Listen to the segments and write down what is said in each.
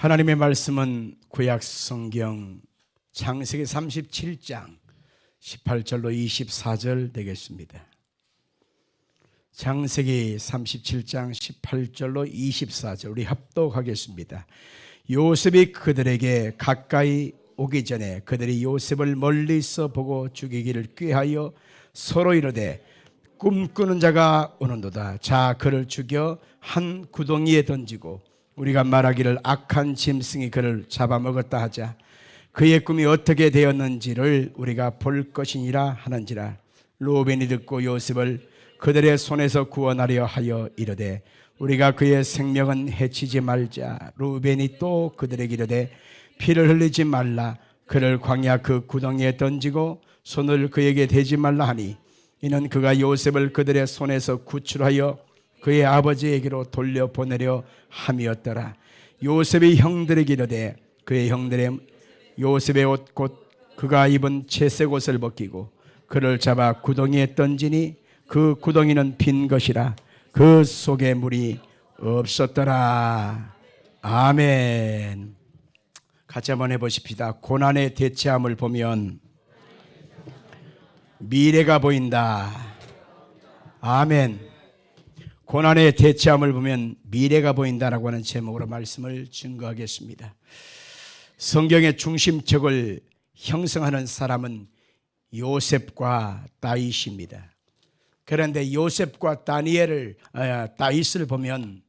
하나님의 말씀은 구약 성경 창세기 37장 18절로 24절 되겠습니다. 창세기 37장 18절로 24절 우리 합독하겠습니다. 요셉이 그들에게 가까이 오기 전에 그들이 요셉을 멀리서 보고 죽이기를 꾀하여 서로 이르되 꿈꾸는 자가 오는도다. 자 그를 죽여 한 구덩이에 던지고 우리가 말하기를 악한 짐승이 그를 잡아먹었다 하자. 그의 꿈이 어떻게 되었는지를 우리가 볼 것이니라 하는지라. 루벤이 듣고 요셉을 그들의 손에서 구원하려 하여 이르되 우리가 그의 생명은 해치지 말자. 루벤이 또 그들에게 이르되 피를 흘리지 말라. 그를 광야 그 구덩이에 던지고 손을 그에게 대지 말라 하니 이는 그가 요셉을 그들의 손에서 구출하여 그의 아버지에게로 돌려보내려 함이었더라. 요셉의 형들에게 이르되 그의 형들의 요셉의 옷 곧 그가 입은 채색 옷을 벗기고 그를 잡아 구덩이에 던지니 그 구덩이는 빈 것이라. 그 속에 물이 없었더라. 아멘. 같이 한번 해보십시다. 고난의 대체함을 보면 미래가 보인다. 아멘. 고난의 대체함을 보면 미래가 보인다라고 하는 제목으로 말씀을 증거하겠습니다. 성경의 중심축을 형성하는 사람은 요셉과 다윗입니다. 그런데 요셉과 다윗을 보면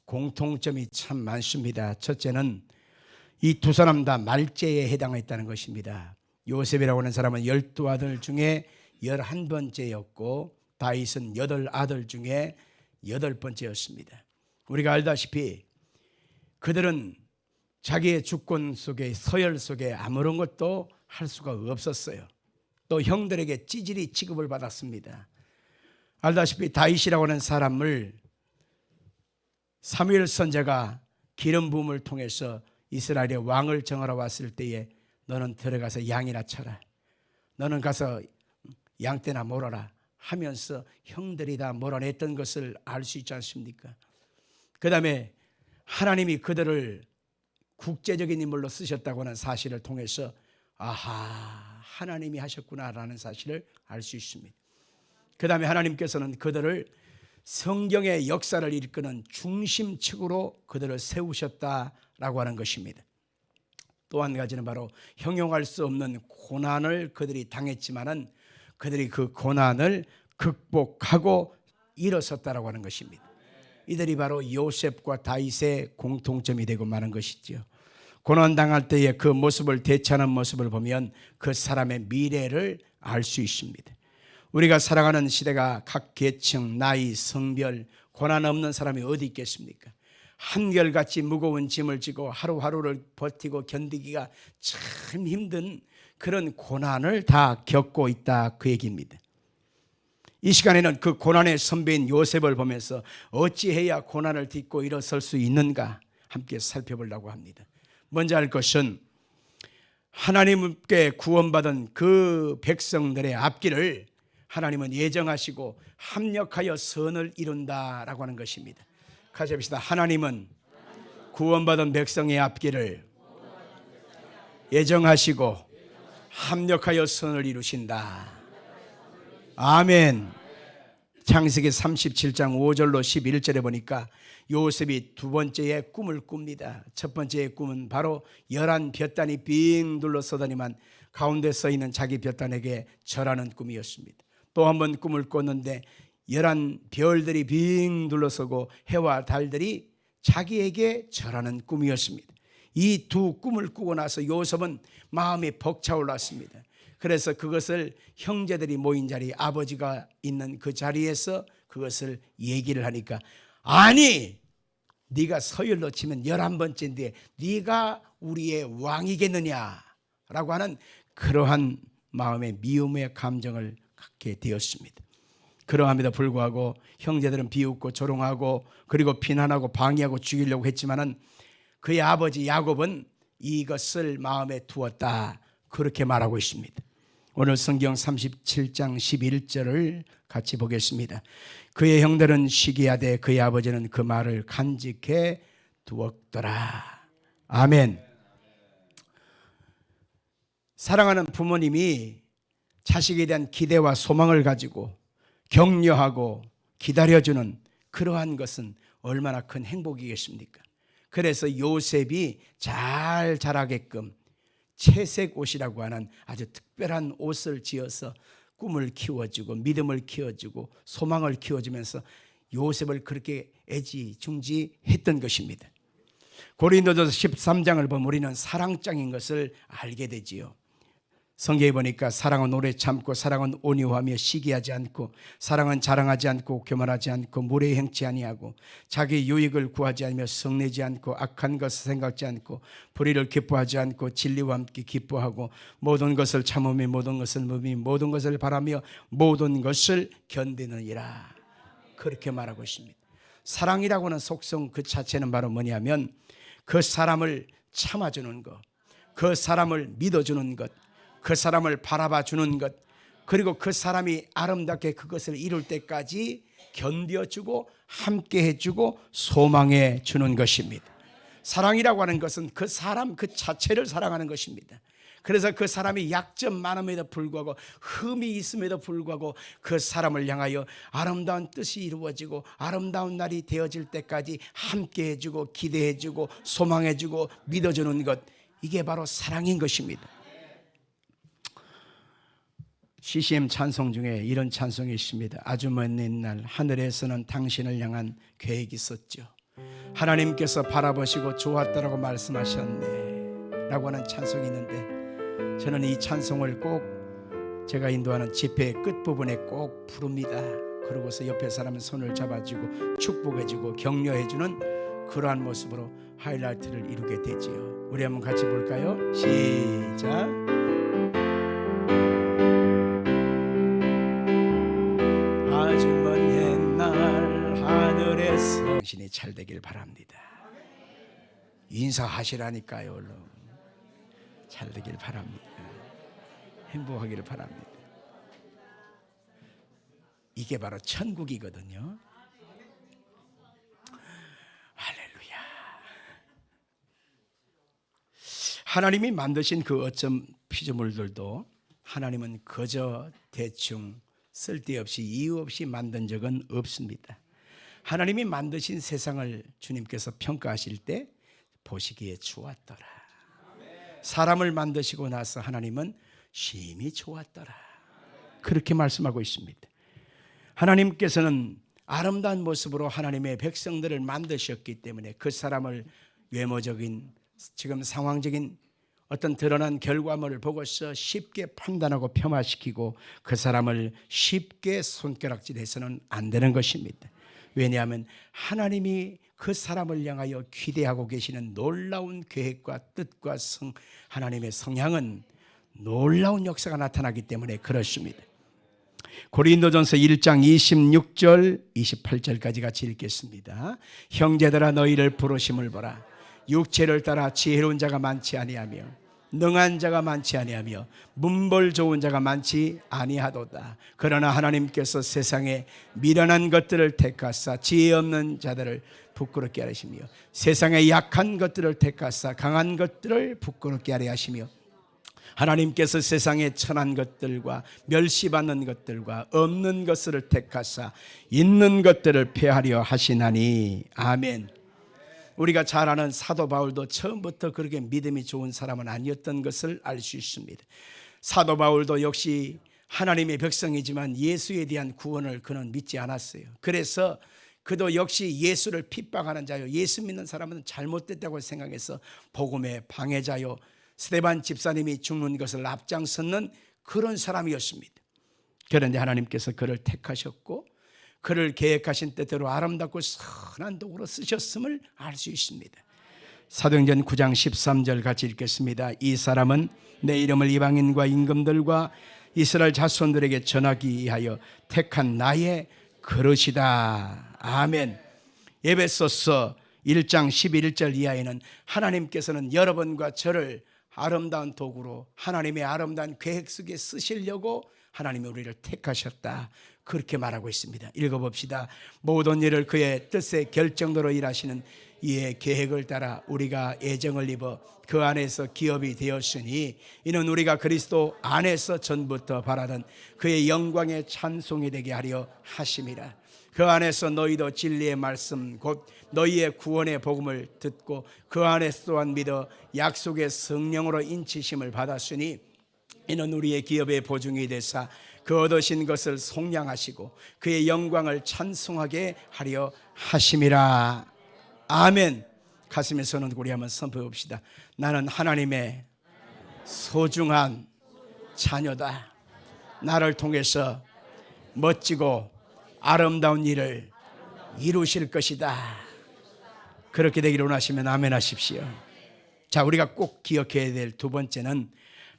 공통점이 참 많습니다. 첫째는 이 두 사람 다 말제에 해당했다는 것입니다. 요셉이라고 하는 사람은 12아들 중에 11번째였고 다윗은 8아들 중에 8번째였습니다. 우리가 알다시피 그들은 자기의 주권 속에 서열 속에 아무런 것도 할 수가 없었어요. 또 형들에게 찌질이 취급을 받았습니다. 알다시피 다윗이라고 하는 사람을 사무엘 선지자가 기름 부음을 통해서 이스라엘의 왕을 정하러 왔을 때에 너는 들어가서 양이나 쳐라. 너는 가서 양떼나 몰아라 하면서 형들이 다 몰아냈던 것을 알 수 있지 않습니까? 그 다음에 하나님이 그들을 국제적인 인물로 쓰셨다고 하는 사실을 통해서 아하 하나님이 하셨구나라는 사실을 알 수 있습니다. 그 다음에 하나님께서는 그들을 성경의 역사를 이끄는 중심축으로 그들을 세우셨다라고 하는 것입니다. 또 한 가지는 바로 형용할 수 없는 고난을 그들이 당했지만은 그들이 그 고난을 극복하고 일어섰다라고 하는 것입니다. 이들이 바로 요셉과 다윗의 공통점이 되고 마는 것이죠. 고난당할 때의 그 모습을 대처하는 모습을 보면 그 사람의 미래를 알 수 있습니다. 우리가 살아가는 시대가 각 계층, 나이, 성별, 고난 없는 사람이 어디 있겠습니까? 한결같이 무거운 짐을 지고 하루하루를 버티고 견디기가 참 힘든 그런 고난을 다 겪고 있다 그 얘기입니다. 이 시간에는 그 고난의 선배인 요셉을 보면서 어찌해야 고난을 딛고 일어설 수 있는가 함께 살펴보려고 합니다. 먼저 할 것은 하나님께 구원받은 그 백성들의 앞길을 하나님은 예정하시고 합력하여 선을 이룬다라고 하는 것입니다. 같이 합시다. 하나님은 구원받은 백성의 앞길을 예정하시고 합력하여 선을 이루신다. 아멘. 창세기 37장 5절로 11절에 보니까 요셉이 두 번째의 꿈을 꿉니다. 첫 번째의 꿈은 바로 11 볕단이 빙 둘러서더니만 가운데 서 있는 자기 볕단에게 절하는 꿈이었습니다. 또 한 번 꿈을 꿨는데 11 별들이 빙 둘러서고 해와 달들이 자기에게 절하는 꿈이었습니다. 이 두 꿈을 꾸고 나서 요셉은 마음이 벅차올랐습니다. 그래서 그것을 형제들이 모인 자리, 아버지가 있는 그 자리에서 그것을 얘기를 하니까 아니 네가 서열로 치면 11번째인데 네가 우리의 왕이겠느냐라고 하는 그러한 마음의 미움의 감정을 갖게 되었습니다. 그러함에도 불구하고 형제들은 비웃고 조롱하고 그리고 비난하고 방해하고 죽이려고 했지만은 그의 아버지 야곱은 이것을 마음에 두었다 그렇게 말하고 있습니다. 오늘 성경 37장 11절을 같이 보겠습니다. 그의 형들은 시기하되 그의 아버지는 그 말을 간직해 두었더라. 아멘. 사랑하는 부모님이 자식에 대한 기대와 소망을 가지고 격려하고 기다려주는 그러한 것은 얼마나 큰 행복이겠습니까? 그래서 요셉이 잘 자라게끔 채색 옷이라고 하는 아주 특별한 옷을 지어서 꿈을 키워주고 믿음을 키워주고 소망을 키워주면서 요셉을 그렇게 애지중지했던 것입니다. 고린도전서 13장을 보면 우리는 사랑장인 것을 알게 되지요. 성경에 보니까 사랑은 오래 참고 사랑은 온유하며 시기하지 않고 사랑은 자랑하지 않고 교만하지 않고 무례 행치 아니하고 자기 유익을 구하지 않으며 성내지 않고 악한 것을 생각지 않고 불의를 기뻐하지 않고 진리와 함께 기뻐하고 모든 것을 참으며 모든 것을 누비며 모든 것을 바라며 모든 것을 견디느니라. 그렇게 말하고 있습니다. 사랑이라고 하는 속성 그 자체는 바로 뭐냐면 그 사람을 참아주는 것, 그 사람을 믿어주는 것, 그 사람을 바라봐 주는 것, 그리고 그 사람이 아름답게 그것을 이룰 때까지 견뎌주고 함께 해주고 소망해 주는 것입니다. 사랑이라고 하는 것은 그 사람 그 자체를 사랑하는 것입니다. 그래서 그 사람이 약점 많음에도 불구하고 흠이 있음에도 불구하고 그 사람을 향하여 아름다운 뜻이 이루어지고 아름다운 날이 되어질 때까지 함께 해주고 기대해주고 소망해주고 믿어주는 것, 이게 바로 사랑인 것입니다. CCM 찬송 중에 이런 찬송이 있습니다. 아주 먼 옛날 하늘에서는 당신을 향한 계획이 있었죠. 하나님께서 바라보시고 좋았다라고 말씀하셨네 라고 하는 찬송이 있는데, 저는 이 찬송을 꼭 제가 인도하는 집회 끝부분에 꼭 부릅니다. 그러고서 옆에 사람은 손을 잡아주고 축복해주고 격려해주는 그러한 모습으로 하이라이트를 이루게 되지요. 우리 한번 같이 볼까요? 시작. 아주 먼 옛날 하늘에서 당신이 잘 되길 바랍니다. 인사하시라니까요. 얼른 잘 되길 바랍니다. 행복하기를 바랍니다. 이게 바로 천국이거든요. 할렐루야. 하나님이 만드신 그 어쩜 피조물들도 하나님은 그저 대충 쓸데없이 이유 없이 만든 적은 없습니다. 하나님이 만드신 세상을 주님께서 평가하실 때 보시기에 좋았더라. 사람을 만드시고 나서 하나님은 심히 좋았더라. 그렇게 말씀하고 있습니다. 하나님께서는 아름다운 모습으로 하나님의 백성들을 만드셨기 때문에 그 사람을 외모적인 지금 상황적인 어떤 드러난 결과물을 보고서 쉽게 판단하고 폄하시키고 그 사람을 쉽게 손가락질해서는 안 되는 것입니다. 왜냐하면 하나님이 그 사람을 향하여 기대하고 계시는 놀라운 계획과 뜻과 하나님의 성향은 놀라운 역사가 나타나기 때문에 그렇습니다. 고린도전서 1장 26절 28절까지 같이 읽겠습니다. 형제들아 너희를 부르심을 보라. 육체를 따라 지혜로운 자가 많지 아니하며 능한 자가 많지 아니하며 문벌 좋은 자가 많지 아니하도다. 그러나 하나님께서 세상에 미련한 것들을 택하사 지혜 없는 자들을 부끄럽게 하시며 세상에 약한 것들을 택하사 강한 것들을 부끄럽게 하려 하시며 하나님께서 세상에 천한 것들과 멸시받는 것들과 없는 것을 택하사 있는 것들을 폐하려 하시나니. 아멘. 우리가 잘 아는 사도 바울도 처음부터 그렇게 믿음이 좋은 사람은 아니었던 것을 알 수 있습니다. 사도 바울도 역시 하나님의 백성이지만 예수에 대한 구원을 그는 믿지 않았어요. 그래서 그도 역시 예수를 핍박하는 자요, 예수 믿는 사람은 잘못됐다고 생각해서 복음의 방해자요, 스데반 집사님이 죽는 것을 앞장섰는 그런 사람이었습니다. 그런데 하나님께서 그를 택하셨고 그를 계획하신 뜻대로 아름답고 선한 도구로 쓰셨음을 알 수 있습니다. 사도행전 9장 13절 같이 읽겠습니다. 이 사람은 내 이름을 이방인과 임금들과 이스라엘 자손들에게 전하기 위하여 택한 나의 그릇이다. 아멘. 에베소서 1장 11절 이하에는 하나님께서는 여러분과 저를 아름다운 도구로 하나님의 아름다운 계획 속에 쓰시려고 하나님이 우리를 택하셨다. 그렇게 말하고 있습니다. 읽어봅시다. 모든 일을 그의 뜻의 결정대로 일하시는 이의 계획을 따라 우리가 애정을 입어 그 안에서 기업이 되었으니 이는 우리가 그리스도 안에서 전부터 바라던 그의 영광의 찬송이 되게 하려 하심이라. 그 안에서 너희도 진리의 말씀 곧 너희의 구원의 복음을 듣고 그 안에서 또한 믿어 약속의 성령으로 인치심을 받았으니 이는 우리의 기업의 보증이 되사 그 얻으신 것을 속량하시고 그의 영광을 찬송하게 하려 하심이라. 아멘. 가슴에 손을 우리 한번 선포해 봅시다. 나는 하나님의 소중한 자녀다. 나를 통해서 멋지고 아름다운 일을 이루실 것이다. 그렇게 되기를 원하시면 아멘 하십시오. 자, 우리가 꼭 기억해야 될 두 번째는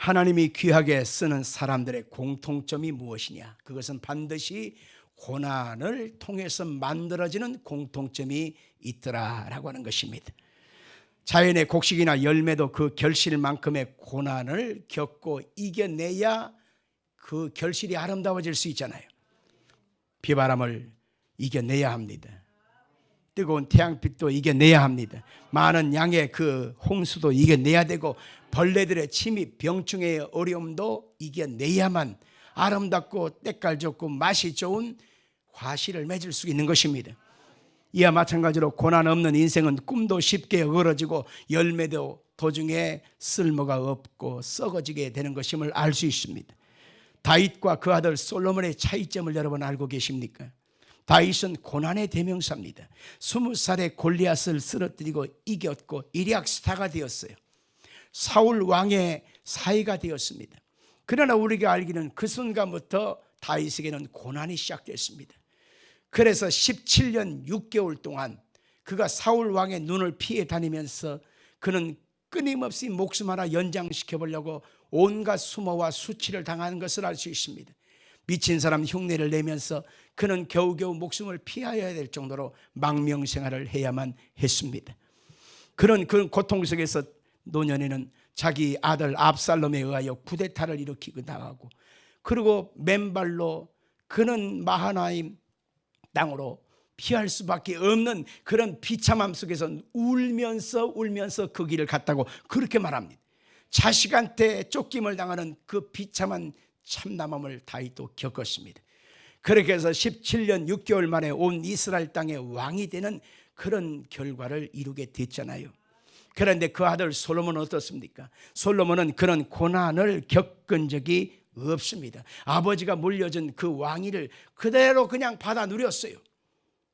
하나님이 귀하게 쓰는 사람들의 공통점이 무엇이냐? 그것은 반드시 고난을 통해서 만들어지는 공통점이 있더라라고 하는 것입니다. 자연의 곡식이나 열매도 그 결실만큼의 고난을 겪고 이겨내야 그 결실이 아름다워질 수 있잖아요. 비바람을 이겨내야 합니다. 뜨거운 태양빛도 이겨내야 합니다. 많은 양의 그 홍수도 이겨내야 되고 벌레들의 침입, 병충해의 어려움도 이겨내야만 아름답고 때깔 좋고 맛이 좋은 과실을 맺을 수 있는 것입니다. 이와 마찬가지로 고난 없는 인생은 꿈도 쉽게 어그러지고 열매도 도중에 쓸모가 없고 썩어지게 되는 것임을 알 수 있습니다. 다윗과 그 아들 솔로몬의 차이점을 여러분 알고 계십니까? 다윗은 고난의 대명사입니다. 20살에 골리앗을 쓰러뜨리고 이겼고 일약 스타가 되었어요. 사울 왕의 사위가 되었습니다. 그러나 우리가 알기는 그 순간부터 다윗에게는 고난이 시작됐습니다. 그래서 17년 6개월 동안 그가 사울 왕의 눈을 피해 다니면서 그는 끊임없이 목숨 하나 연장시켜 보려고 온갖 수모와 수치를 당하는 것을 알 수 있습니다. 미친 사람 흉내를 내면서 그는 겨우겨우 목숨을 피하여야 될 정도로 망명생활을 해야만 했습니다. 그런 고통 속에서 노년에는 자기 아들 압살롬에 의하여 쿠데타를 일으키고 나가고 그리고 맨발로 그는 마하나임 땅으로 피할 수밖에 없는 그런 비참함 속에서 울면서 그 길을 갔다고 그렇게 말합니다. 자식한테 쫓김을 당하는 그 비참한 참담함을 다윗도 겪었습니다. 그렇게 해서 17년 6개월 만에 온 이스라엘 땅의 왕이 되는 그런 결과를 이루게 됐잖아요. 그런데 그 아들 솔로몬은 어떻습니까? 솔로몬은 그런 고난을 겪은 적이 없습니다. 아버지가 물려준 그 왕위를 그대로 그냥 받아 누렸어요.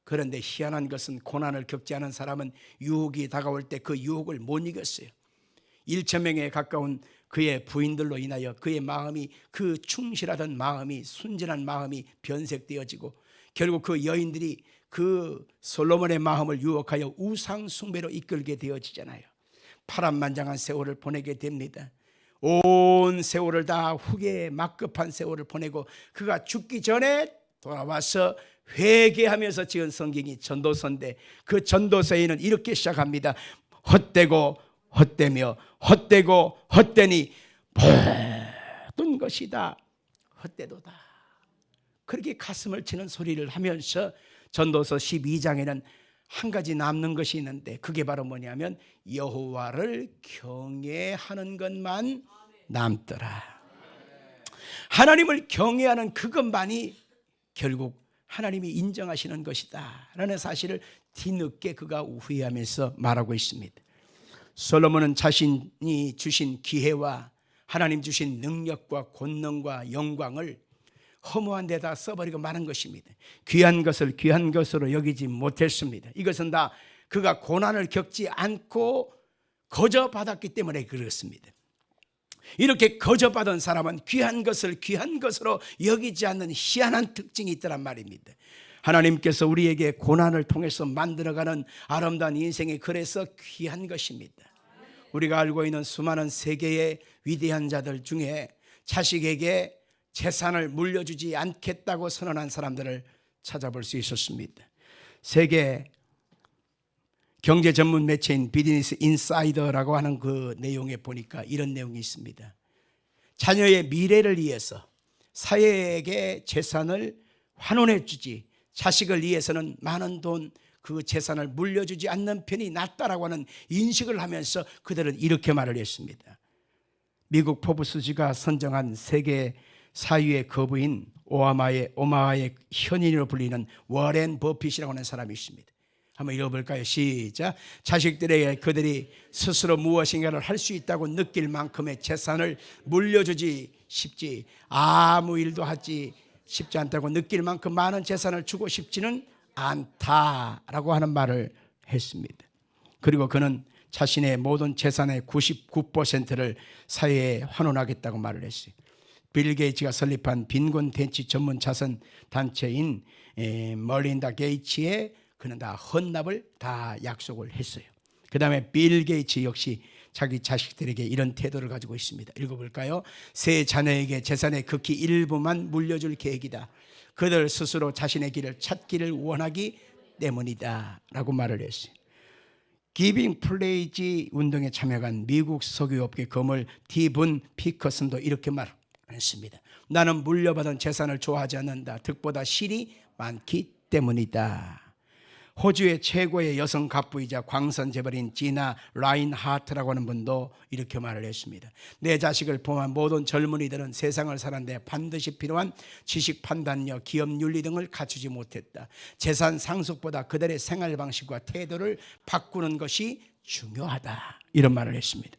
그런데 희한한 것은 고난을 겪지 않은 사람은 유혹이 다가올 때 그 유혹을 못 이겼어요. 1,000명에 가까운 그의 부인들로 인하여 그의 마음이 그 충실하던 마음이 순진한 마음이 변색되어지고 결국 그 여인들이 그 솔로몬의 마음을 유혹하여 우상 숭배로 이끌게 되어지잖아요. 파란만장한 세월을 보내게 됩니다. 온 세월을 다 후계에 막급한 세월을 보내고 그가 죽기 전에 돌아와서 회개하면서 지은 성경이 전도서인데 그 전도서에는 이렇게 시작합니다. 헛되고 헛되며 헛되고 헛되니 모든 것이 다 헛되도다. 그렇게 가슴을 치는 소리를 하면서 전도서 12장에는 한 가지 남는 것이 있는데 그게 바로 뭐냐면 여호와를 경외하는 것만 남더라. 하나님을 경외하는 그것만이 결국 하나님이 인정하시는 것이다 라는 사실을 뒤늦게 그가 후회하면서 말하고 있습니다. 솔로몬은 자신이 주신 기회와 하나님 주신 능력과 권능과 영광을 허무한 데다 써버리고 마는 것입니다. 귀한 것을 귀한 것으로 여기지 못했습니다. 이것은 다 그가 고난을 겪지 않고 거저받았기 때문에 그렇습니다. 이렇게 거저받은 사람은 귀한 것을 귀한 것으로 여기지 않는 희한한 특징이 있더란 말입니다. 하나님께서 우리에게 고난을 통해서 만들어가는 아름다운 인생이 그래서 귀한 것입니다. 우리가 알고 있는 수많은 세계의 위대한 자들 중에 자식에게 재산을 물려주지 않겠다고 선언한 사람들을 찾아볼 수 있었습니다. 세계 경제 전문 매체인 비즈니스 인사이더라고 하는 그 내용에 보니까 이런 내용이 있습니다. 자녀의 미래를 위해서 사회에게 재산을 환원해 주지, 자식을 위해서는 많은 돈 그 재산을 물려주지 않는 편이 낫다라고 하는 인식을 하면서 그들은 이렇게 말을 했습니다. 미국 포브스지가 선정한 세계 사위의 거부인 오마하의 현인으로 불리는 워렌 버핏이라고 하는 사람이 있습니다. 한번 읽어볼까요? 시작. 자식들에게 그들이 스스로 무엇인가를 할 수 있다고 느낄 만큼의 재산을 물려주지 싶지, 아무 일도 하지 싶지 않다고 느낄 만큼 많은 재산을 주고 싶지는 않다라고 하는 말을 했습니다. 그리고 그는 자신의 모든 재산의 99%를 사회에 환원하겠다고 말을 했어요. 빌 게이츠가 설립한 빈곤 대치 전문 자선 단체인 멀린다 게이츠에 그는 다 헌납을 다 약속을 했어요. 그 다음에 빌 게이츠 역시 자기 자식들에게 이런 태도를 가지고 있습니다. 읽어볼까요? 세 자녀에게 재산의 극히 일부만 물려줄 계획이다. 그들 스스로 자신의 길을 찾기를 원하기 때문이다 라고 말을 했어요. 기빙 플레이지 운동에 참여한 미국 석유업계 거물 티분 피커슨도 이렇게 말했습니다. 나는 물려받은 재산을 좋아하지 않는다. 득보다 실이 많기 때문이다. 호주의 최고의 여성 갑부이자 광선 재벌인 지나 라인하트라고 하는 분도 이렇게 말을 했습니다. 내 자식을 포함한 모든 젊은이들은 세상을 사는데 반드시 필요한 지식 판단력, 기업 윤리 등을 갖추지 못했다. 재산 상속보다 그들의 생활 방식과 태도를 바꾸는 것이 중요하다. 이런 말을 했습니다.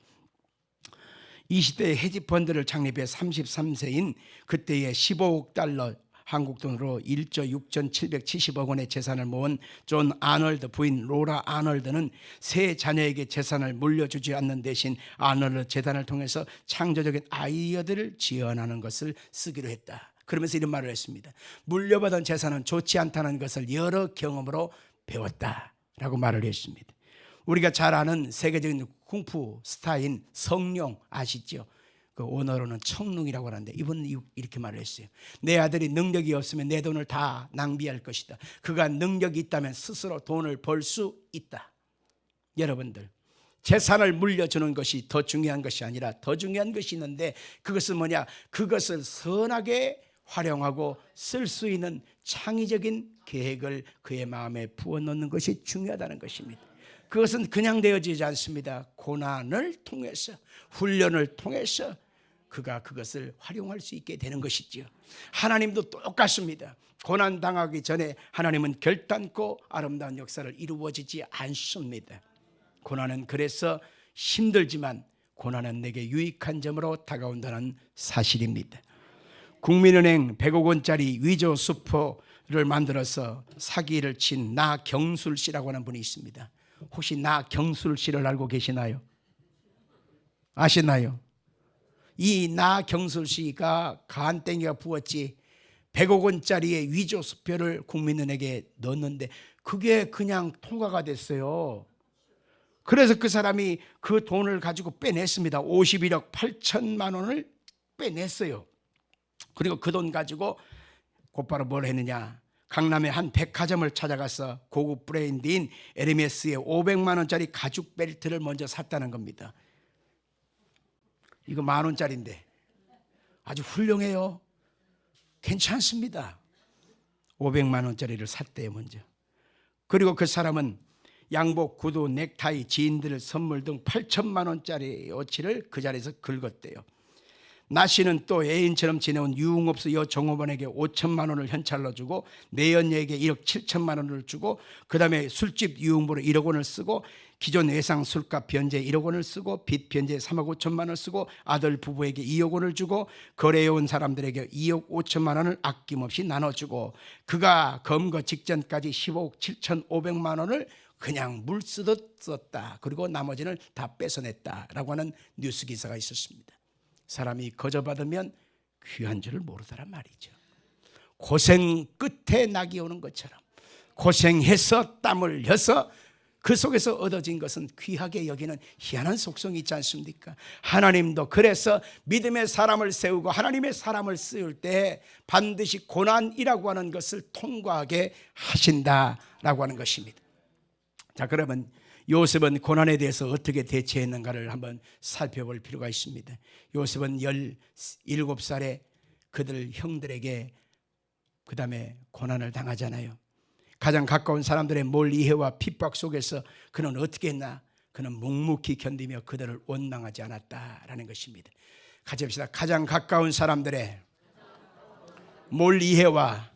20대에 헤지펀드를 창립해 33세인 그때의 15억 달러 한국 돈으로 1조 6,770억 원의 재산을 모은 존 아널드 부인 로라 아널드는 세 자녀에게 재산을 물려주지 않는 대신 아널드 재단을 통해서 창조적인 아이디어들을 지원하는 것을 쓰기로 했다. 그러면서 이런 말을 했습니다. 물려받은 재산은 좋지 않다는 것을 여러 경험으로 배웠다라고 말을 했습니다. 우리가 잘 아는 세계적인 쿵푸 스타인 성룡 아시죠? 그 오너로는 청룡이라고 하는데 이분은 이렇게 말을 했어요. 내 아들이 능력이 없으면 내 돈을 다 낭비할 것이다. 그가 능력이 있다면 스스로 돈을 벌 수 있다. 여러분들, 재산을 물려주는 것이 더 중요한 것이 아니라 더 중요한 것이 있는데 그것은 뭐냐? 그것을 선하게 활용하고 쓸 수 있는 창의적인 계획을 그의 마음에 부어넣는 것이 중요하다는 것입니다. 그것은 그냥 되어지지 않습니다. 고난을 통해서, 훈련을 통해서 그가 그것을 활용할 수 있게 되는 것이죠. 하나님도 똑같습니다. 고난 당하기 전에 하나님은 결단코 아름다운 역사를 이루어지지 않습니다. 고난은 그래서 힘들지만 고난은 내게 유익한 점으로 다가온다는 사실입니다. 국민은행 100억 원짜리 위조 수표를 만들어서 사기를 친 나경술 씨라고 하는 분이 있습니다. 혹시 나경술 씨를 알고 계시나요? 아시나요? 이 나경술 씨가 간땡이가 부었지 100억 원짜리의 위조 수표를 국민은행에 넣었는데 그게 그냥 통과가 됐어요. 그래서 그 사람이 그 돈을 가지고 빼냈습니다. 51억 8천만 원을 빼냈어요. 그리고 그 돈 가지고 곧바로 뭘 했느냐? 강남의 한 백화점을 찾아가서 고급 브랜드인 에르메스의 500만 원짜리 가죽 벨트를 먼저 샀다는 겁니다. 이거 10,000원짜리인데 아주 훌륭해요. 괜찮습니다. 500만 원짜리를 샀대요 먼저. 그리고 그 사람은 양복, 구두, 넥타이, 지인들 선물 등 8천만 원짜리 옷을 그 자리에서 긁었대요. 나 씨는 또 애인처럼 지내온 유흥업소 여 종업원에게 5천만 원을 현찰로 주고 내연녀에게 1억 7천만 원을 주고 그 다음에 술집 유흥보로 1억 원을 쓰고 기존 외상 술값 변제 1억 원을 쓰고 빚 변제 3억 5천만 원을 쓰고 아들 부부에게 2억 원을 주고 거래해온 사람들에게 2억 5천만 원을 아낌없이 나눠주고 그가 검거 직전까지 15억 7,500만 원을 그냥 물 쓰듯 썼다. 그리고 나머지는 다 뺏어냈다라고 하는 뉴스 기사가 있었습니다. 사람이 거저받으면 귀한 줄을 모르더란 말이죠. 고생 끝에 낙이 오는 것처럼 고생해서 땀을 흘려서 그 속에서 얻어진 것은 귀하게 여기는 희한한 속성이 있지 않습니까? 하나님도 그래서 믿음의 사람을 세우고 하나님의 사람을 세울 때 반드시 고난이라고 하는 것을 통과하게 하신다라고 하는 것입니다. 자, 그러면 요셉은 고난에 대해서 어떻게 대처했는가를 한번 살펴볼 필요가 있습니다. 요셉은 17살에 그들 형들에게 그 다음에 고난을 당하잖아요. 가장 가까운 사람들의 몰 이해와 핍박 속에서 그는 어떻게 했나? 그는 묵묵히 견디며 그들을 원망하지 않았다라는 것입니다. 같이 합시다. 가장 가까운 사람들의 몰 이해와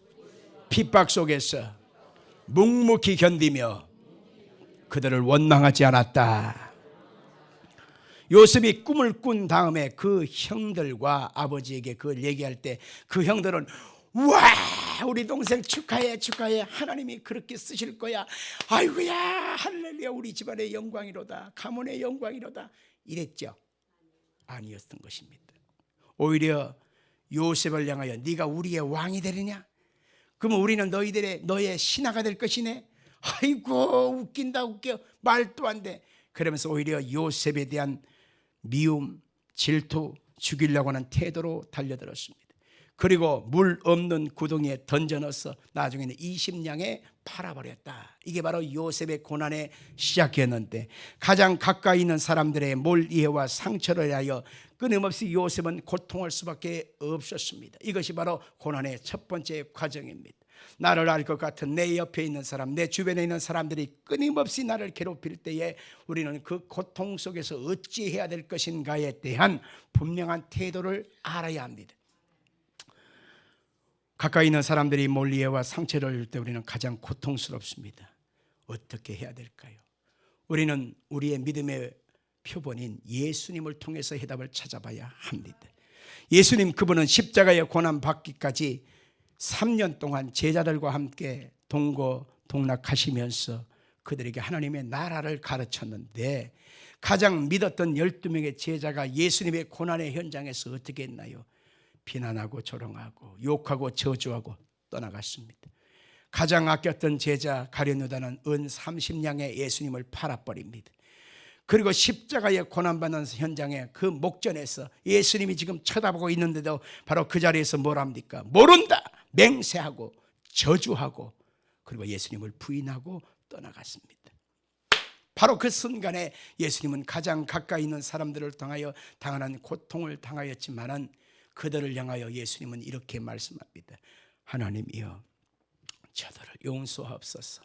핍박 속에서 묵묵히 견디며 그들을 원망하지 않았다. 요셉이 꿈을 꾼 다음에 그 형들과 아버지에게 그걸 얘기할 때 그 형들은 와, 우리 동생 축하해, 축하해. 하나님이 그렇게 쓰실 거야. 아이고야, 할렐루야, 우리 집안의 영광이로다. 가문의 영광이로다. 이랬죠? 아니었던 것입니다. 오히려 요셉을 향하여 네가 우리의 왕이 되느냐? 그러면 우리는 너의 신하가 될 것이네. 아이고, 웃긴다, 웃겨. 말도 안 돼. 그러면서 오히려 요셉에 대한 미움, 질투, 죽이려고 하는 태도로 달려들었습니다. 그리고 물 없는 구덩이에 던져넣어서 나중에는 20냥에 팔아버렸다. 이게 바로 요셉의 고난의 시작이었는데, 가장 가까이 있는 사람들의 몰이해와 상처를 위하여 끊임없이 요셉은 고통할 수밖에 없었습니다. 이것이 바로 고난의 첫 번째 과정입니다. 나를 알 것 같은 내 옆에 있는 사람, 내 주변에 있는 사람들이 끊임없이 나를 괴롭힐 때에 우리는 그 고통 속에서 어찌해야 될 것인가에 대한 분명한 태도를 알아야 합니다. 가까이 있는 사람들이 몰리해와 상처를 줄 때 우리는 가장 고통스럽습니다. 어떻게 해야 될까요? 우리는 우리의 믿음의 표본인 예수님을 통해서 해답을 찾아봐야 합니다. 예수님, 그분은 십자가의 고난 받기까지 3년 동안 제자들과 함께 동고동락하시면서 그들에게 하나님의 나라를 가르쳤는데, 가장 믿었던 12명의 제자가 예수님의 고난의 현장에서 어떻게 했나요? 비난하고 조롱하고 욕하고 저주하고 떠나갔습니다. 가장 아꼈던 제자 가룟유다는 은 30냥에 예수님을 팔아버립니다. 그리고 십자가의 고난받는 현장에 그 목전에서 예수님이 지금 쳐다보고 있는데도 바로 그 자리에서 뭘 합니까? 모른다! 맹세하고 저주하고, 그리고 예수님을 부인하고 떠나갔습니다. 바로 그 순간에 예수님은 가장 가까이 있는 사람들을 통하여 당하는 고통을 당하였지만은 그들을 향하여 예수님은 이렇게 말씀합니다. 하나님이여, 저들을 용서하옵소서.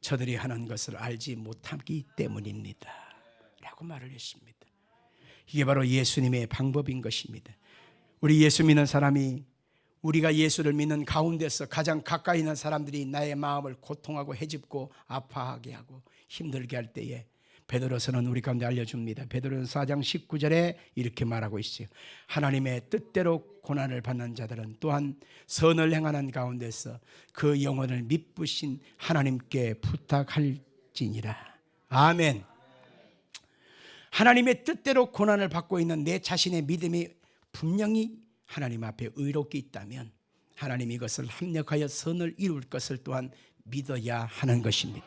저들이 하는 것을 알지 못하기 때문입니다 라고 말을 했습니다. 이게 바로 예수님의 방법인 것입니다. 우리 예수 믿는 사람이, 우리가 예수를 믿는 가운데서 가장 가까이 있는 사람들이 나의 마음을 고통하고 헤집고 아파하게 하고 힘들게 할 때에 베드로서는 우리 가운데 알려줍니다. 베드로서 4장 19절에 이렇게 말하고 있어요. 하나님의 뜻대로 고난을 받는 자들은 또한 선을 행하는 가운데서 그 영혼을 미쁘신 하나님께 부탁할지니라. 아멘. 하나님의 뜻대로 고난을 받고 있는 내 자신의 믿음이 분명히 하나님 앞에 의롭게 있다면 하나님이 이것을 합력하여 선을 이룰 것을 또한 믿어야 하는 것입니다.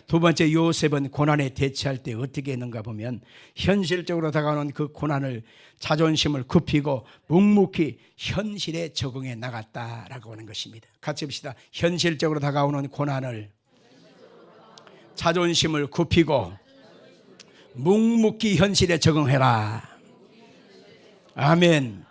두 번째, 요셉은 고난에 대처할 때 어떻게 했는가 보면 현실적으로 다가오는 그 고난을 자존심을 굽히고 묵묵히 현실에 적응해 나갔다라고 하는 것입니다. 같이 봅시다. 현실적으로 다가오는 고난을 자존심을 굽히고 묵묵히 현실에 적응해라. 아멘.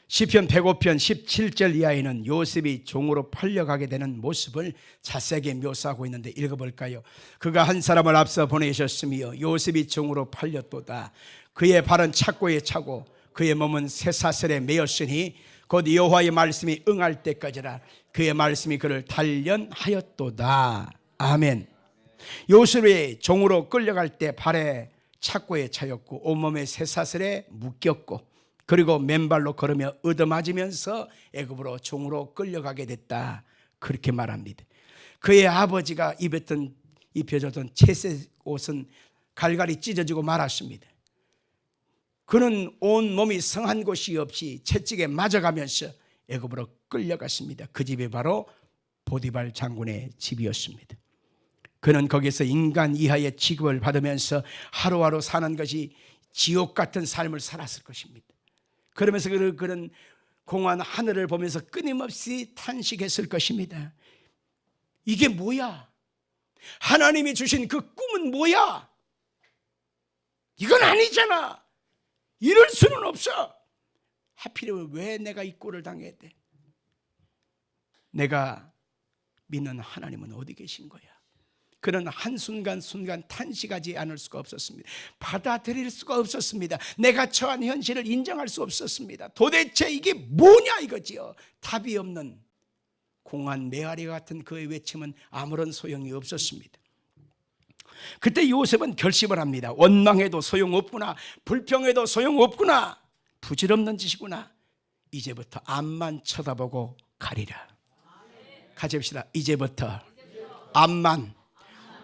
시편 105편 17절 이하에는 요셉이 종으로 팔려가게 되는 모습을 자세하게 묘사하고 있는데 읽어볼까요? 그가 한 사람을 앞서 보내셨으며 요셉이 종으로 팔렸도다. 그의 발은 착고에 차고 그의 몸은 쇠사슬에 매였으니 곧 여호와의 말씀이 응할 때까지라. 그의 말씀이 그를 단련하였도다. 아멘. 요셉이 종으로 끌려갈 때 발에 착고에 차였고 온몸에 쇠사슬에 묶였고, 그리고 맨발로 걸으며 얻어맞으면서 애굽으로 종으로 끌려가게 됐다. 그렇게 말합니다. 그의 아버지가 입혀줬던 채색 옷은 갈갈이 찢어지고 말았습니다. 그는 온 몸이 성한 곳이 없이 채찍에 맞아가면서 애굽으로 끌려갔습니다. 그 집이 바로 보디발 장군의 집이었습니다. 그는 거기서 인간 이하의 취급을 받으면서 하루하루 사는 것이 지옥 같은 삶을 살았을 것입니다. 그러면서 그런 공한 하늘을 보면서 끊임없이 탄식했을 것입니다. 이게 뭐야? 하나님이 주신 그 꿈은 뭐야? 이건 아니잖아. 이럴 수는 없어. 하필이면 왜 내가 이 꼴을 당해야 돼? 내가 믿는 하나님은 어디 계신 거야? 그는 한순간순간 탄식하지 않을 수가 없었습니다. 받아들일 수가 없었습니다. 내가 처한 현실을 인정할 수 없었습니다. 도대체 이게 뭐냐 이거지요. 답이 없는 공한 메아리 같은 그의 외침은 아무런 소용이 없었습니다. 그때 요셉은 결심을 합니다. 원망해도 소용없구나. 불평해도 소용없구나. 부질없는 짓이구나. 이제부터 앞만 쳐다보고 가리라. 같이 합시다. 이제부터 앞만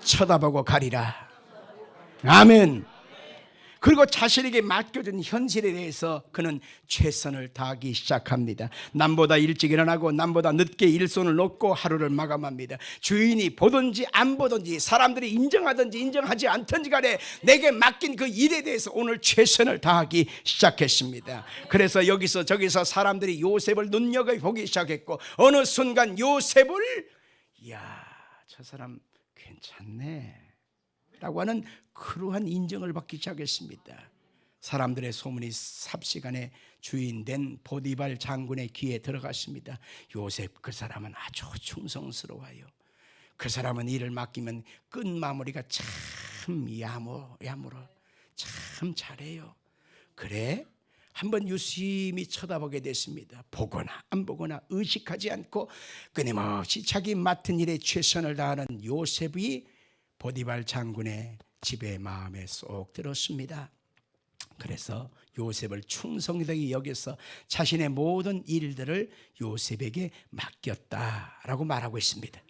쳐다보고 가리라. 아멘. 그리고 자신에게 맡겨진 현실에 대해서 그는 최선을 다하기 시작합니다. 남보다 일찍 일어나고 남보다 늦게 일손을 놓고 하루를 마감합니다. 주인이 보든지 안 보든지 사람들이 인정하든지 인정하지 않든지 간에 내게 맡긴 그 일에 대해서 오늘 최선을 다하기 시작했습니다. 그래서 여기서 저기서 사람들이 요셉을 눈여겨보기 시작했고 어느 순간 요셉을 이야 저 사람 괜찮네 라고 하는 그러한 인정을 받기 시작했습니다. 사람들의 소문이 삽시간에 주인된 보디발 장군의 귀에 들어갔습니다. 요셉 그 사람은 아주 충성스러워요. 그 사람은 일을 맡기면 끝마무리가 참 야무러 참 잘해요. 그래? 한번 유심히 쳐다보게 됐습니다. 보거나 안 보거나 의식하지 않고 끊임없이 자기 맡은 일에 최선을 다하는 요셉이 보디발 장군의 집에 마음에 쏙 들었습니다. 그래서 요셉을 충성되게 여겨서 자신의 모든 일들을 요셉에게 맡겼다라고 말하고 있습니다.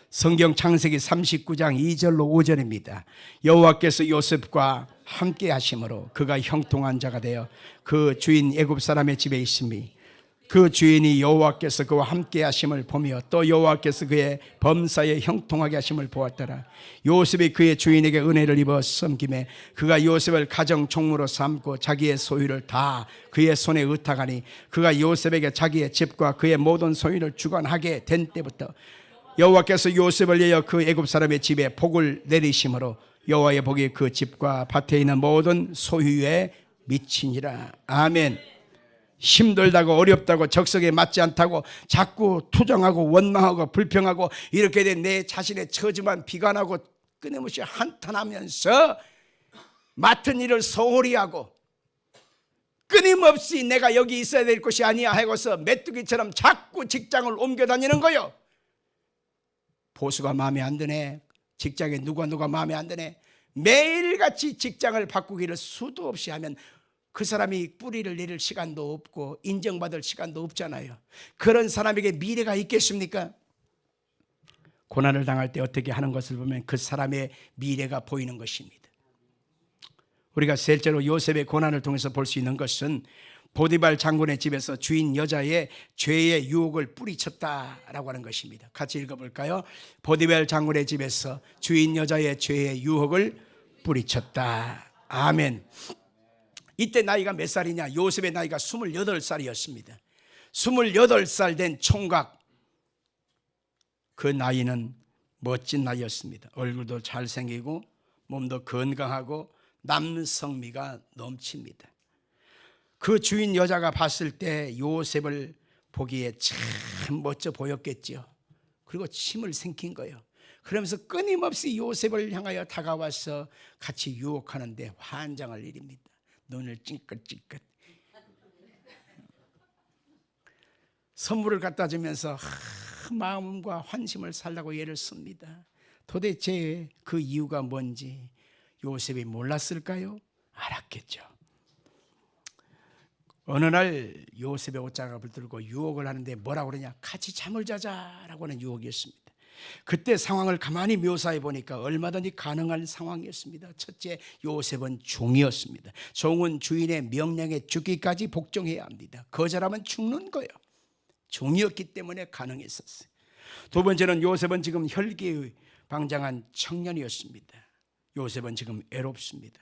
성경 창세기 39장 2절로 5절입니다. 여호와께서 요셉과 함께 하심으로 그가 형통한 자가 되어 그 주인 애굽 사람의 집에 있음이 그 주인이 여호와께서 그와 함께 하심을 보며 또 여호와께서 그의 범사에 형통하게 하심을 보았더라. 요셉이 그의 주인에게 은혜를 입어 섬김에 그가 요셉을 가정 총무로 삼고 자기의 소유를 다 그의 손에 의탁하니 그가 요셉에게 자기의 집과 그의 모든 소유를 주관하게 된 때부터 여호와께서 요셉을 위하여 그 애굽 사람의 집에 복을 내리심으로 여호와의 복이 그 집과 밭에 있는 모든 소유에 미치니라. 아멘. 힘들다고 어렵다고 적성에 맞지 않다고 자꾸 투정하고 원망하고 불평하고 이렇게 된 내 자신의 처지만 비관하고 끊임없이 한탄하면서 맡은 일을 소홀히 하고 끊임없이 내가 여기 있어야 될 것이 아니야 하고서 메뚜기처럼 자꾸 직장을 옮겨 다니는 거요. 보수가 마음에 안 드네. 직장에 누가 마음에 안 드네. 매일같이 직장을 바꾸기를 수도 없이 하면 그 사람이 뿌리를 내릴 시간도 없고 인정받을 시간도 없잖아요. 그런 사람에게 미래가 있겠습니까? 고난을 당할 때 어떻게 하는 것을 보면 그 사람의 미래가 보이는 것입니다. 우리가 셋째로 요셉의 고난을 통해서 볼 수 있는 것은 보디발 장군의 집에서 주인 여자의 죄의 유혹을 뿌리쳤다라고 하는 것입니다. 같이 읽어볼까요? 보디발 장군의 집에서 주인 여자의 죄의 유혹을 뿌리쳤다. 아멘. 이때 나이가 몇 살이냐? 요셉의 나이가 28살이었습니다. 28살 된 총각, 그 나이는 멋진 나이였습니다. 얼굴도 잘생기고 몸도 건강하고 남성미가 넘칩니다. 그 주인 여자가 봤을 때 요셉을 보기에 참 멋져 보였겠죠. 그리고 침을 삼킨 거예요. 그러면서 끊임없이 요셉을 향하여 다가와서 같이 유혹하는데 환장할 일입니다. 눈을 찡긋찡긋 선물을 갖다 주면서 마음과 환심을 살라고 애를 씁니다. 도대체 그 이유가 뭔지 요셉이 몰랐을까요? 알았겠죠. 어느 날 요셉의 옷장갑을 들고 유혹을 하는데 뭐라고 그러냐? 같이 잠을 자자라고 하는 유혹이었습니다. 그때 상황을 가만히 묘사해 보니까 얼마든지 가능한 상황이었습니다. 첫째, 요셉은 종이었습니다. 종은 주인의 명령에 죽기까지 복종해야 합니다. 거절하면 죽는 거예요. 종이었기 때문에 가능했었어요. 두 번째는 요셉은 지금 혈기방장한 청년이었습니다. 요셉은 지금 애롭습니다.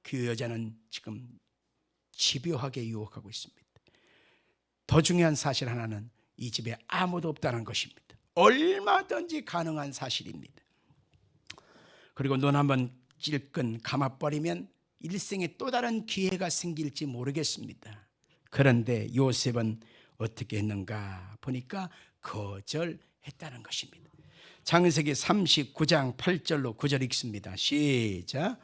그 여자는 지금 집요하게 유혹하고 있습니다. 더 중요한 사실 하나는 이 집에 아무도 없다는 것입니다. 얼마든지 가능한 사실입니다. 그리고 눈 한번 찔끔 감아버리면 일생에 또 다른 기회가 생길지 모르겠습니다. 그런데 요셉은 어떻게 했는가 보니까 거절했다는 것입니다. 창세기 39장 8절로 9절 읽습니다. 시작.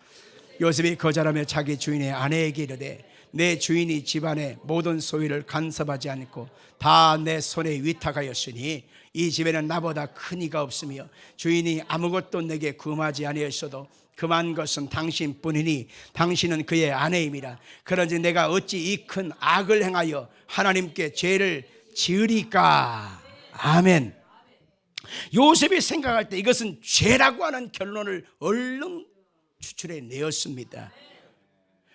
요셉이 거절하며 자기 주인의 아내에게 이르되 내 주인이 집안의 모든 소유를 간섭하지 않고 다 내 손에 위탁하였으니 이 집에는 나보다 큰 이가 없으며 주인이 아무것도 내게 금하지 아니하였어도 금한 것은 당신뿐이니 당신은 그의 아내임이라. 그런지 내가 어찌 이 큰 악을 행하여 하나님께 죄를 지으리까. 아멘. 요셉이 생각할 때 이것은 죄라고 하는 결론을 얼른 추출해 내었습니다.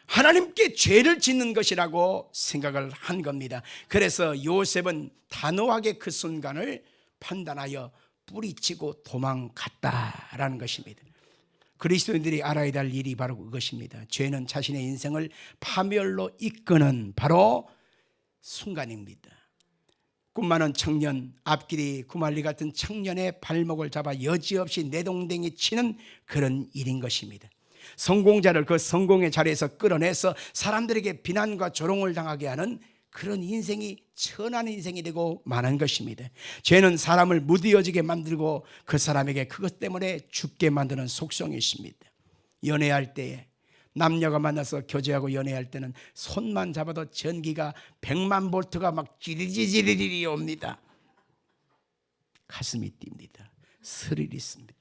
하나님께 죄를 짓는 것이라고 생각을 한 겁니다. 그래서 요셉은 단호하게 그 순간을 판단하여 뿌리치고 도망갔다라는 것입니다. 그리스도인들이 알아야 될 일이 바로 그것입니다. 죄는 자신의 인생을 파멸로 이끄는 바로 순간입니다. 꿈 많은 청년, 앞길이 구말리 같은 청년의 발목을 잡아 여지없이 내동댕이 치는 그런 일인 것입니다. 성공자를 그 성공의 자리에서 끌어내서 사람들에게 비난과 조롱을 당하게 하는 그런 인생이 천한 인생이 되고 마는 것입니다. 죄는 사람을 무디어지게 만들고 그 사람에게 그것 때문에 죽게 만드는 속성이 있습니다. 연애할 때에 남녀가 만나서 교제하고 연애할 때는 손만 잡아도 전기가 100만 볼트가 막 지리지리리리 옵니다. 가슴이 뜁니다. 스릴이 있습니다.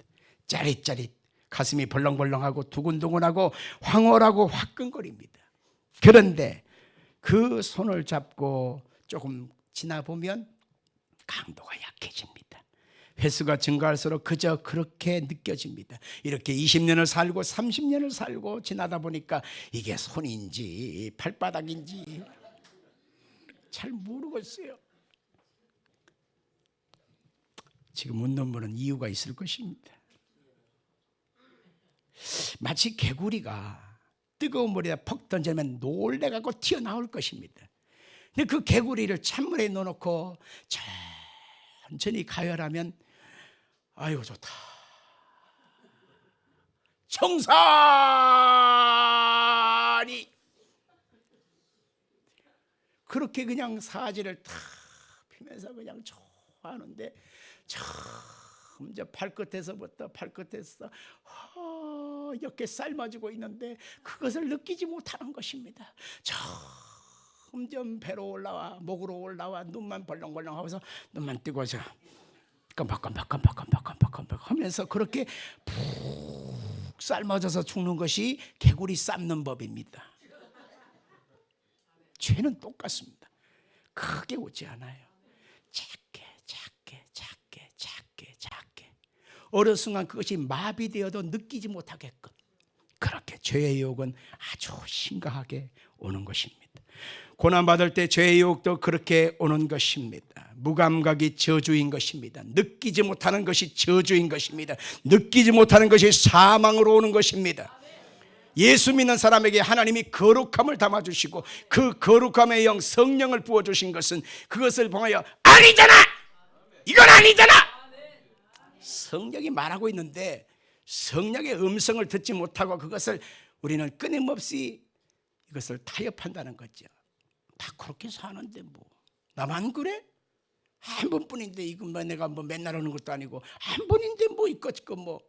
짜릿짜릿 가슴이 벌렁벌렁하고 두근두근하고 황홀하고 화끈거립니다. 그런데 그 손을 잡고 조금 지나보면 강도가 약해집니다. 횟수가 증가할수록 그저 그렇게 느껴집니다. 이렇게 20년을 살고 30년을 살고 지나다 보니까 이게 손인지 발바닥인지 잘 모르겠어요. 지금 웃는 분은 이유가 있을 것입니다. 마치 개구리가 뜨거운 물에다 퍽 던지면 놀래갖고 튀어나올 것입니다. 근데 그 개구리를 찬물에 넣어놓고 천천히 가열하면 아이고 좋다. 청산이 그렇게 그냥 사지를 탁 피면서 그냥 좋아하는데 점점 발끝에서부터 발끝에서 이렇게 삶아지고 있는데 그것을 느끼지 못하는 것입니다. 점점 배로 올라와 목으로 올라와 눈만 벌렁벌렁 하면서 눈만 뜨고서 깜빡깜빡깜빡깜빡깜빡 하면서 그렇게 푹 삶아져서 죽는 것이 개구리 삶는 법입니다. 죄는 똑같습니다. 크게 오지 않아요. 작게 어느 순간 그것이 마비되어도 느끼지 못하게끔 그렇게 죄의 유혹은 아주 심각하게 오는 것입니다. 고난받을 때 죄의 유혹도 그렇게 오는 것입니다. 무감각이 저주인 것입니다. 느끼지 못하는 것이 저주인 것입니다. 느끼지 못하는 것이 사망으로 오는 것입니다. 예수 믿는 사람에게 하나님이 거룩함을 담아주시고 그 거룩함의 영 성령을 부어주신 것은 그것을 봉하여 아니잖아! 이건 아니잖아! 성령이 말하고 있는데 성령의 음성을 듣지 못하고 그것을 우리는 끊임없이 이것을 타협한다는 거죠. 다 그렇게 사는데 뭐 나만 그래? 한 번뿐인데 이거 뭐 내가 뭐 맨날 하는 것도 아니고 한 번인데 뭐 이것저것 뭐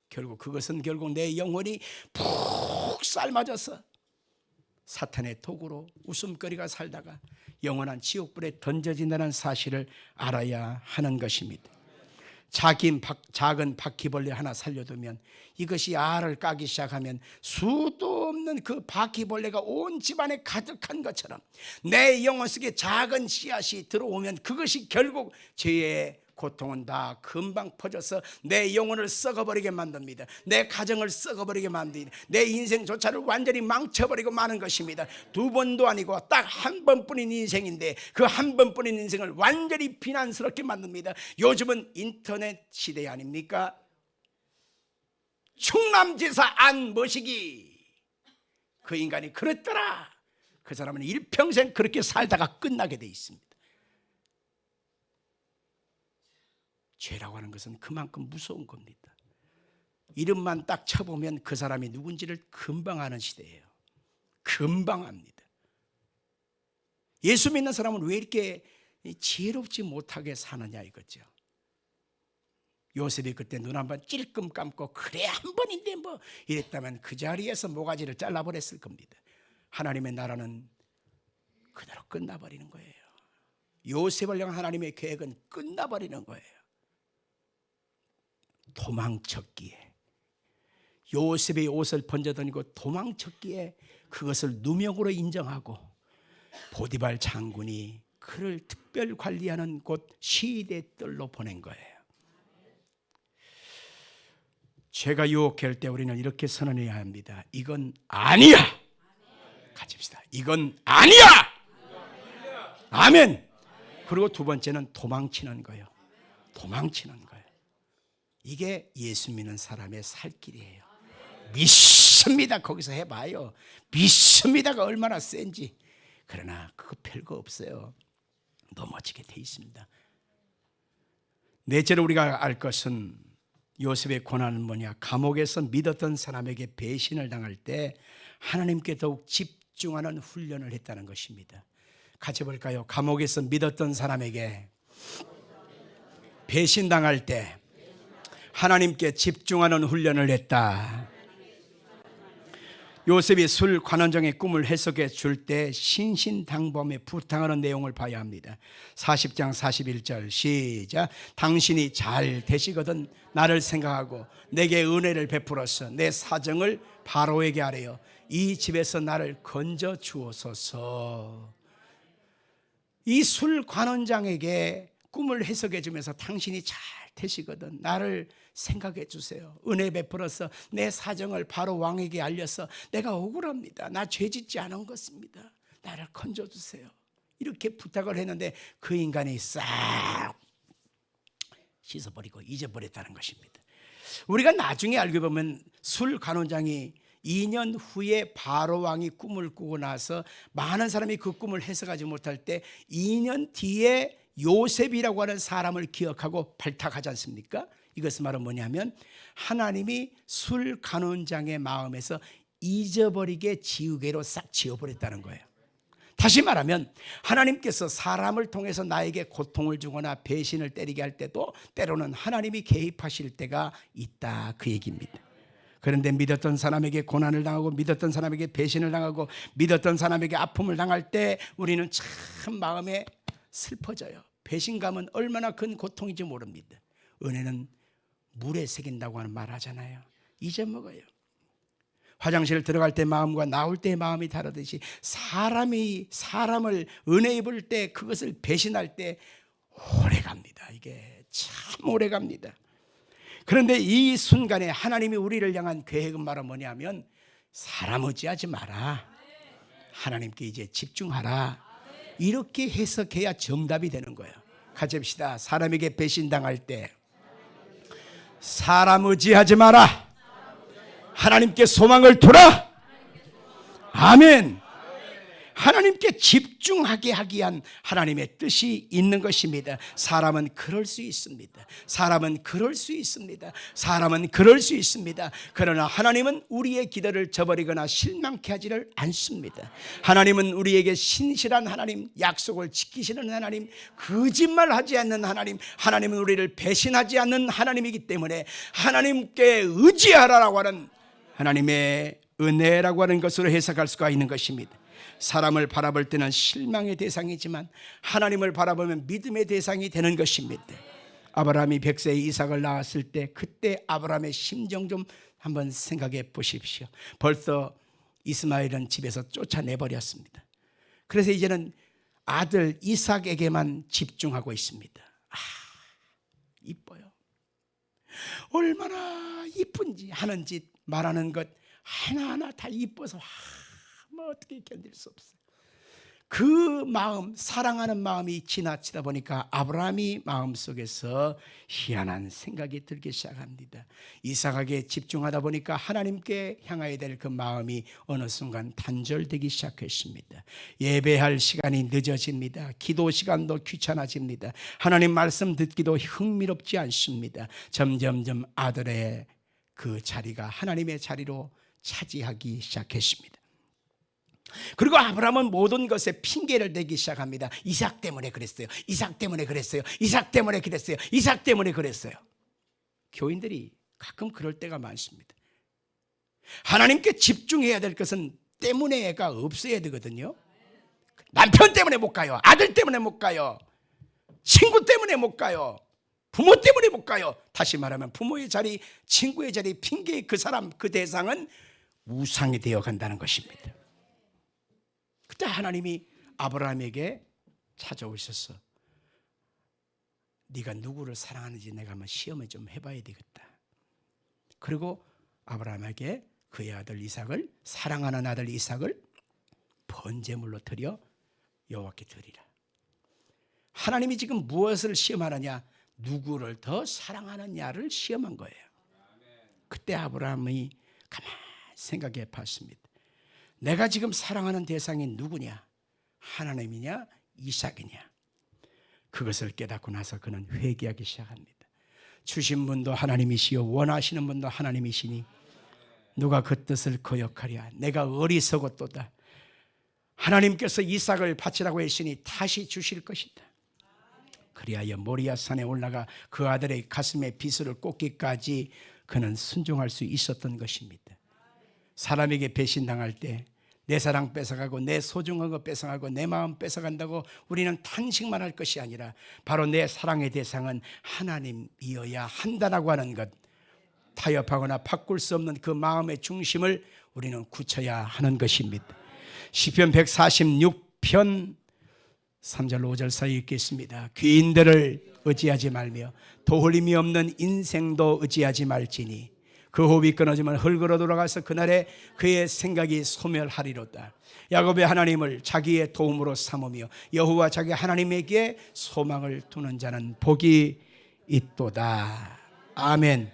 결국 그것은 결국 내 영혼이 푹 삶아져서 사탄의 도구로 웃음거리가 살다가 영원한 지옥불에 던져진다는 사실을 알아야 하는 것입니다. 작은 바퀴벌레 하나 살려두면 이것이 알을 까기 시작하면 수도 없는 그 바퀴벌레가 온 집안에 가득한 것처럼 내 영혼 속에 작은 씨앗이 들어오면 그것이 결국 죄의 고통은 다 금방 퍼져서 내 영혼을 썩어버리게 만듭니다. 내 가정을 썩어버리게 만듭니다. 내 인생조차를 완전히 망쳐버리고 마는 것입니다. 두 번도 아니고 딱 한 번뿐인 인생인데 그 한 번뿐인 인생을 완전히 비난스럽게 만듭니다. 요즘은 인터넷 시대 아닙니까? 충남지사 안머시기 그 인간이 그랬더라. 그 사람은 일평생 그렇게 살다가 끝나게 돼 있습니다. 죄라고 하는 것은 그만큼 무서운 겁니다. 이름만 딱 쳐보면 그 사람이 누군지를 금방 아는 시대예요. 금방 압니다. 예수 믿는 사람은 왜 이렇게 지혜롭지 못하게 사느냐 이거죠. 요셉이 그때 눈 한 번 찔끔 감고 그래 한 번인데 뭐 이랬다면 그 자리에서 모가지를 잘라버렸을 겁니다. 하나님의 나라는 그대로 끝나버리는 거예요. 요셉을 향한 하나님의 계획은 끝나버리는 거예요. 도망쳤기에, 요셉의 옷을 번져던지고 도망쳤기에 그것을 누명으로 인정하고 보디발 장군이 그를 특별 관리하는 곳 시대 뜰로 보낸 거예요. 죄가 유혹할 때 우리는 이렇게 선언해야 합니다. 이건 아니야. 가집시다. 이건 아니야. 아멘. 그리고 두 번째는 도망치는 거예요. 도망치는 거예요. 이게 예수 믿는 사람의 살 길이에요. 믿습니다. 거기서 해봐요. 믿습니다가 얼마나 센지. 그러나 그거 별거 없어요. 넘어지게 돼 있습니다. 넷째로 우리가 알 것은 요셉의 고난은 뭐냐? 감옥에서 믿었던 사람에게 배신을 당할 때 하나님께 더욱 집중하는 훈련을 했다는 것입니다. 같이 볼까요? 감옥에서 믿었던 사람에게 배신당할 때 하나님께 집중하는 훈련을 했다. 요셉이 술 관원장의 꿈을 해석해 줄 때 신신당부함에 부탁하는 내용을 봐야 합니다. 40장 41절 시작. 당신이 잘 되시거든 나를 생각하고 내게 은혜를 베풀어서 내 사정을 바로에게 아뢰어 이 집에서 나를 건져 주옵소서. 이 술 관원장에게 꿈을 해석해 주면서 당신이 잘 되시거든 나를 생각해 주세요. 은혜 베풀어서 내 사정을 바로 왕에게 알려서 내가 억울합니다. 나 죄짓지 않은 것입니다. 나를 건져 주세요. 이렇게 부탁을 했는데 그 인간이 싹 씻어버리고 잊어버렸다는 것입니다. 우리가 나중에 알고 보면 술 관원장이 2년 후에 바로 왕이 꿈을 꾸고 나서 많은 사람이 그 꿈을 해석하지 못할 때 2년 뒤에 요셉이라고 하는 사람을 기억하고 발탁하지 않습니까? 이것은 바로 뭐냐면 하나님이 술 간원장의 마음에서 잊어버리게 지우개로 싹 지워버렸다는 거예요. 다시 말하면 하나님께서 사람을 통해서 나에게 고통을 주거나 배신을 때리게 할 때도 때로는 하나님이 개입하실 때가 있다 그 얘기입니다. 그런데 믿었던 사람에게 고난을 당하고 믿었던 사람에게 배신을 당하고 믿었던 사람에게 아픔을 당할 때 우리는 참 마음에 슬퍼져요. 배신감은 얼마나 큰 고통인지 모릅니다. 은혜는 물에 새긴다고 하는 말 하잖아요. 잊어먹어요. 화장실 들어갈 때 마음과 나올 때 마음이 다르듯이 사람이 사람을 은혜 입을 때 그것을 배신할 때 오래 갑니다. 이게 참 오래 갑니다. 그런데 이 순간에 하나님이 우리를 향한 계획은 바로 뭐냐면 사람 의지하지 마라. 하나님께 이제 집중하라. 이렇게 해석해야 정답이 되는 거예요. 같이 합시다. 사람에게 배신당할 때 사람 의지하지 마라. 하나님께 소망을 두라. 아멘. 하나님께 집중하게 하기 위한 하나님의 뜻이 있는 것입니다. 사람은 그럴 수 있습니다. 사람은 그럴 수 있습니다. 사람은 그럴 수 있습니다. 그러나 하나님은 우리의 기도를 저버리거나 실망케 하지를 않습니다. 하나님은 우리에게 신실한 하나님, 약속을 지키시는 하나님, 거짓말하지 않는 하나님, 하나님은 우리를 배신하지 않는 하나님이기 때문에 하나님께 의지하라라고 하는 하나님의 은혜라고 하는 것으로 해석할 수가 있는 것입니다. 사람을 바라볼 때는 실망의 대상이지만 하나님을 바라보면 믿음의 대상이 되는 것입니다. 아브라함이 100세에 이삭을 낳았을 때 그때 아브라함의 심정 좀 한번 생각해 보십시오. 벌써 이스마엘은 집에서 쫓아내버렸습니다. 그래서 이제는 아들 이삭에게만 집중하고 있습니다. 이뻐요. 얼마나 이쁜지 하는 짓 말하는 것 하나하나 다 이뻐서 뭐 어떻게 견딜 수 없어요. 그 마음, 사랑하는 마음이 지나치다 보니까 아브라함이 마음속에서 희한한 생각이 들기 시작합니다. 이삭에게 집중하다 보니까 하나님께 향해야 될 그 마음이 어느 순간 단절되기 시작했습니다. 예배할 시간이 늦어집니다. 기도 시간도 귀찮아집니다. 하나님 말씀 듣기도 흥미롭지 않습니다. 점점점 아들의 그 자리가 하나님의 자리로 차지하기 시작했습니다. 그리고 아브라함은 모든 것에 핑계를 대기 시작합니다. 이삭 때문에 그랬어요. 이삭 때문에 그랬어요. 이삭 때문에 그랬어요. 이삭 때문에 그랬어요. 교인들이 가끔 그럴 때가 많습니다. 하나님께 집중해야 될 것은 때문에가 없어야 되거든요. 남편 때문에 못 가요. 아들 때문에 못 가요. 친구 때문에 못 가요. 부모 때문에 못 가요. 다시 말하면 부모의 자리, 친구의 자리, 핑계의 그 사람, 그 대상은 우상이 되어 간다는 것입니다. 그때 하나님이 아브라함에게 찾아오셔서 네가 누구를 사랑하는지 내가 한번 시험을 좀 해봐야 되겠다. 그리고 아브라함에게 그의 아들 이삭을, 사랑하는 아들 이삭을 번제물로 드려 여호와께 드리라. 하나님이 지금 무엇을 시험하느냐? 누구를 더 사랑하느냐를 시험한 거예요. 그때 아브라함이 가만히 생각해 봤습니다. 내가 지금 사랑하는 대상이 누구냐? 하나님이냐? 이삭이냐? 그것을 깨닫고 나서 그는 회개하기 시작합니다. 주신 분도 하나님이시요 원하시는 분도 하나님이시니 누가 그 뜻을 거역하랴. 내가 어리석었도다. 하나님께서 이삭을 바치라고 했으니 다시 주실 것이다. 그리하여 모리아 산에 올라가 그 아들의 가슴에 비수를 꽂기까지 그는 순종할 수 있었던 것입니다. 사람에게 배신당할 때 내 사랑 뺏어가고 내 소중한 거 뺏어가고 내 마음 뺏어간다고 우리는 탄식만 할 것이 아니라 바로 내 사랑의 대상은 하나님이어야 한다라고 하는 것, 타협하거나 바꿀 수 없는 그 마음의 중심을 우리는 굳혀야 하는 것입니다. 시편 146편 3절 5절 사이에 있겠습니다. 귀인들을 의지하지 말며 도홀림이 없는 인생도 의지하지 말지니 그 호흡이 끊어지면 흙으로 돌아가서 그날에 그의 생각이 소멸하리로다. 야곱의 하나님을 자기의 도움으로 삼으며 여호와 자기 하나님에게 소망을 두는 자는 복이 있도다. 아멘.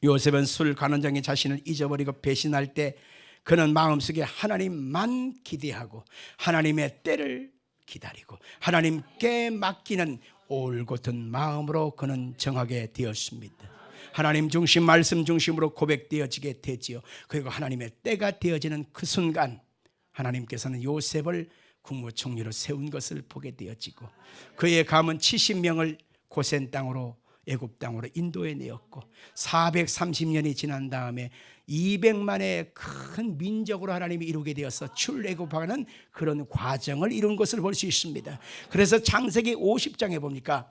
요셉은 술 관원장의 자신을 잊어버리고 배신할 때 그는 마음속에 하나님만 기대하고 하나님의 때를 기다리고 하나님께 맡기는 올곧은 마음으로 그는 정하게 되었습니다. 하나님 중심, 말씀 중심으로 고백되어지게 되지요. 그리고 하나님의 때가 되어지는 그 순간 하나님께서는 요셉을 국무총리로 세운 것을 보게 되어지고 그의 가문 70명을 고센 땅으로 애굽 땅으로 인도해 내었고 430년이 지난 다음에 200만의 큰 민족으로 하나님이 이루게 되어서 출애굽하는 그런 과정을 이룬 것을 볼 수 있습니다. 그래서 창세기 50장에 보니까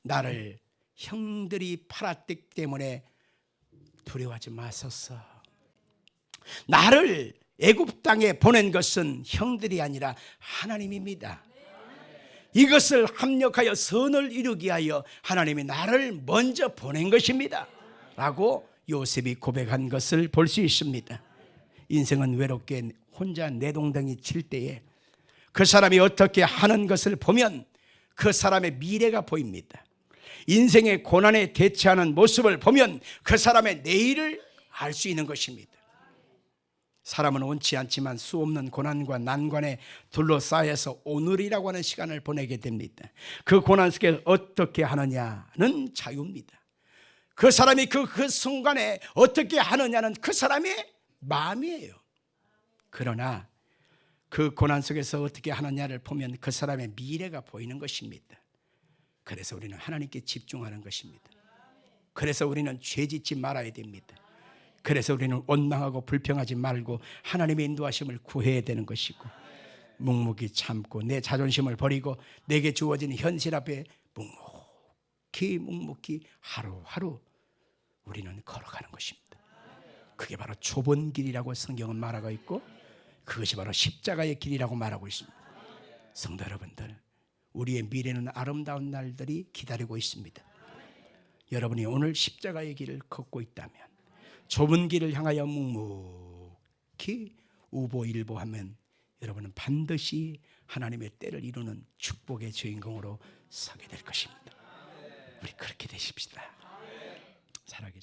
나를 형들이 팔았기 때문에 두려워하지 마소서. 나를 애굽 땅에 보낸 것은 형들이 아니라 하나님입니다. 이것을 합력하여 선을 이루기 위하여 하나님이 나를 먼저 보낸 것입니다 라고 요셉이 고백한 것을 볼 수 있습니다. 인생은 외롭게 혼자 내동댕이 칠 때에 그 사람이 어떻게 하는 것을 보면 그 사람의 미래가 보입니다. 인생의 고난에 대처하는 모습을 보면 그 사람의 내일을 알 수 있는 것입니다. 사람은 원치 않지만 수없는 고난과 난관에 둘러싸여서 오늘이라고 하는 시간을 보내게 됩니다. 그 고난 속에 어떻게 하느냐는 자유입니다. 그 사람이 그 순간에 어떻게 하느냐는 그 사람의 마음이에요. 그러나 그 고난 속에서 어떻게 하느냐를 보면 그 사람의 미래가 보이는 것입니다. 그래서 우리는 하나님께 집중하는 것입니다. 그래서 우리는 죄짓지 말아야 됩니다. 그래서 우리는 원망하고 불평하지 말고 하나님의 인도하심을 구해야 되는 것이고 묵묵히 참고 내 자존심을 버리고 내게 주어진 현실 앞에 묵묵히 하루하루 우리는 걸어가는 것입니다. 그게 바로 좁은 길이라고 성경은 말하고 있고 그것이 바로 십자가의 길이라고 말하고 있습니다. 성도 여러분들, 우리의 미래는 아름다운 날들이 기다리고 있습니다. 여러분이 오늘 십자가의 길을 걷고 있다면 좁은 길을 향하여 묵묵히 우보일보하면 여러분은 반드시 하나님의 때를 이루는 축복의 주인공으로 서게 될 것입니다. 우리 그렇게 되십시다. 살아계십시오.